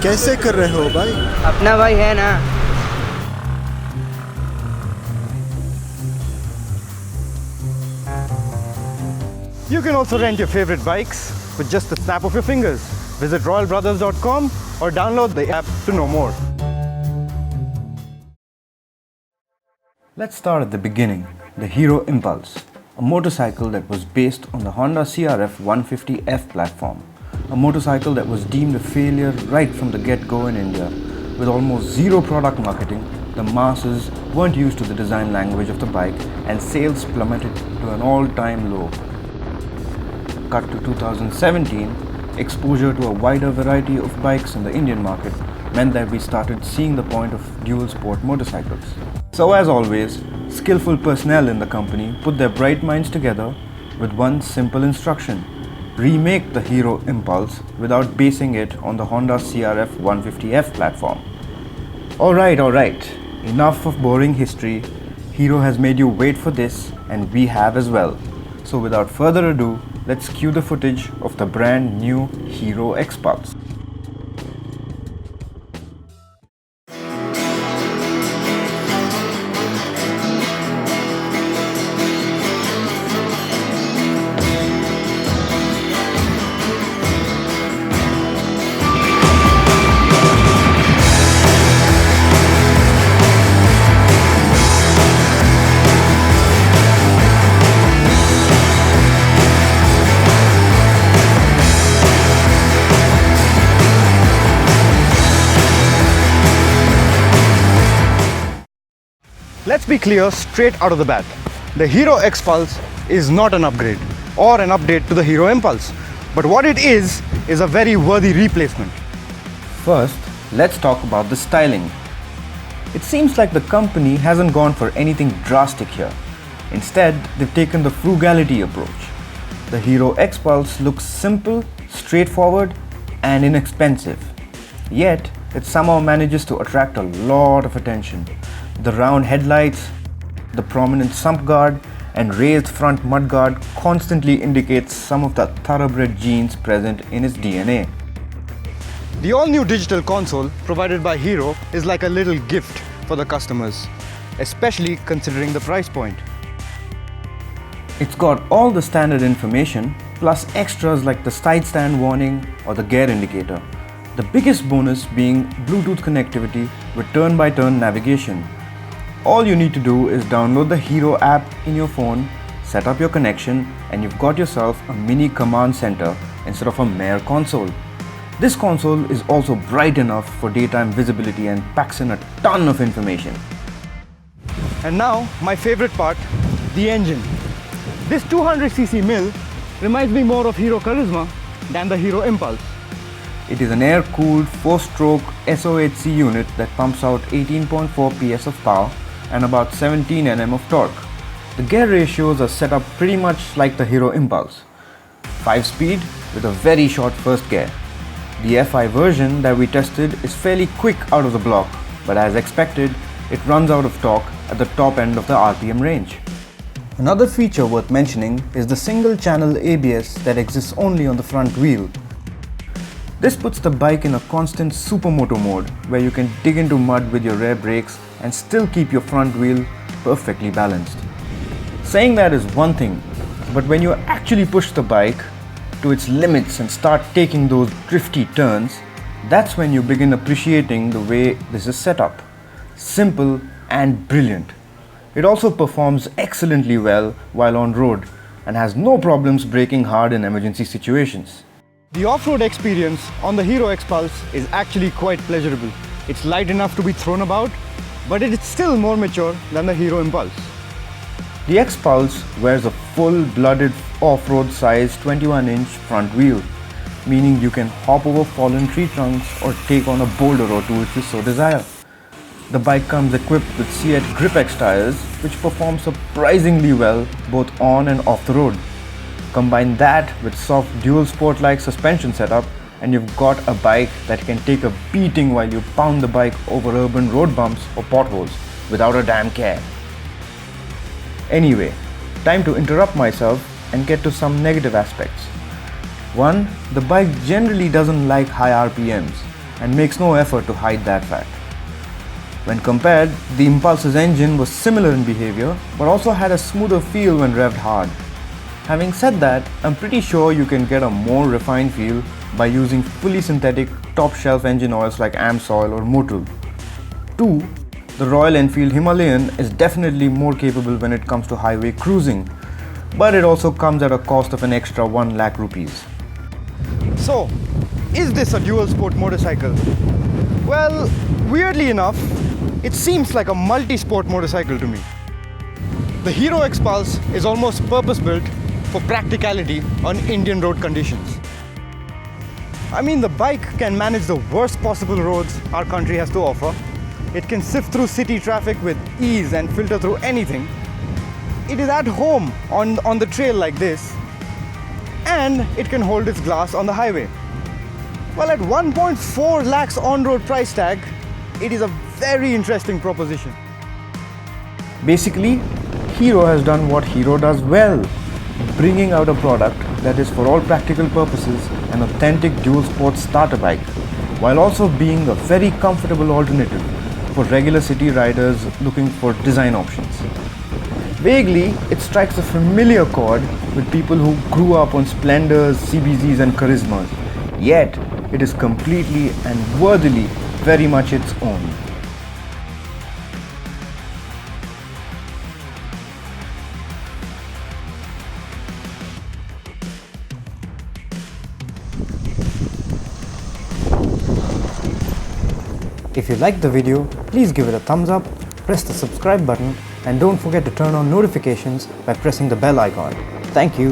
कैसे कर रहे हो भाई? अपना भाई है ना। You can also rent your favorite bikes with just the snap of your fingers. Visit royalbrothers.com or download the app to know more. Let's start at the beginning, the Hero Impulse, a motorcycle that was based on the Honda CRF 150F platform, a motorcycle that was deemed a failure right from the get-go in India. With almost zero product marketing, the masses weren't used to the design language of the bike and sales plummeted to an all-time low. Cut to 2017, exposure to a wider variety of bikes in the Indian market meant that we started seeing the point of dual sport motorcycles. So as always, skillful personnel in the company put their bright minds together with one simple instruction: remake the Hero Impulse without basing it on the Honda CRF 150F platform. Alright, enough of boring history. Hero has made you wait for this, and we have as well. So without further ado, let's cue the footage of the brand new Hero Xpulse. Let's be clear straight out of the bat. The Hero Xpulse is not an upgrade or an update to the Hero Impulse. But what it is a very worthy replacement. First, let's talk about the styling. It seems like the company hasn't gone for anything drastic here. Instead, they've taken the frugality approach. The Hero Xpulse looks simple, straightforward, and inexpensive. Yet, it somehow manages to attract a lot of attention. The round headlights, the prominent sump guard, and raised front mudguard constantly indicates some of the thoroughbred genes present in its DNA. The all-new digital console provided by Hero is like a little gift for the customers, especially considering the price point. It's got all the standard information plus extras like the side stand warning or the gear indicator. The biggest bonus being Bluetooth connectivity with turn-by-turn navigation. All you need to do is download the Hero app in your phone, set up your connection, and you've got yourself a mini command center instead of a mere console. This console is also bright enough for daytime visibility and packs in a ton of information. And now, my favorite part, the engine. This 200cc mill reminds me more of Hero Charisma than the Hero Impulse. It is an air-cooled 4-stroke SOHC unit that pumps out 18.4 PS of power and about 17 Nm of torque. The gear ratios are set up pretty much like the Hero Impulse. 5-speed with a very short first gear. The FI version that we tested is fairly quick out of the block, but as expected, it runs out of torque at the top end of the RPM range. Another feature worth mentioning is the single-channel ABS that exists only on the front wheel. This puts the bike in a constant supermoto mode where you can dig into mud with your rear brakes and still keep your front wheel perfectly balanced. Saying that is one thing, but when you actually push the bike to its limits and start taking those drifty turns, that's when you begin appreciating the way this is set up. Simple and brilliant. It also performs excellently well while on road and has no problems braking hard in emergency situations. The off-road experience on the Hero Xpulse is actually quite pleasurable. It's light enough to be thrown about, but it is still more mature than the Hero Impulse. The Xpulse wears a full-blooded off-road size 21-inch front wheel, meaning you can hop over fallen tree trunks or take on a boulder or two if you so desire. The bike comes equipped with C8 GripX tires, which perform surprisingly well both on and off the road. Combine that with soft dual sport-like suspension setup and you've got a bike that can take a beating while you pound the bike over urban road bumps or potholes without a damn care. Anyway, time to interrupt myself and get to some negative aspects. 1. The bike generally doesn't like high RPMs. and makes no effort to hide that fact. When compared, the Impulse's engine was similar in behavior but also had a smoother feel when revved hard. Having said that, I'm pretty sure you can get a more refined feel by using fully synthetic top-shelf engine oils like Amsoil or Motul. 2. The Royal Enfield Himalayan is definitely more capable when it comes to highway cruising, but it also comes at a cost of an extra 1 lakh rupees. So, is this a dual sport motorcycle? Well, weirdly enough, it seems like a multi-sport motorcycle to me. The Hero Xpulse is almost purpose-built for practicality on Indian road conditions. I mean, the bike can manage the worst possible roads our country has to offer. It can sift through city traffic with ease and filter through anything. It is at home on the trail like this, and it can hold its glass on the highway. Well, at 1.4 lakhs on-road price tag, it is a very interesting proposition. Basically, Hero has done what Hero does well, bringing out a product that is for all practical purposes an authentic dual sport starter bike, while also being a very comfortable alternative for regular city riders looking for design options. Vaguely, it strikes a familiar chord with people who grew up on Splendors, CBZs and Charismas, yet it is completely and worthily very much its own. If you liked the video, please give it a thumbs up, press the subscribe button, and don't forget to turn on notifications by pressing the bell icon. Thank you.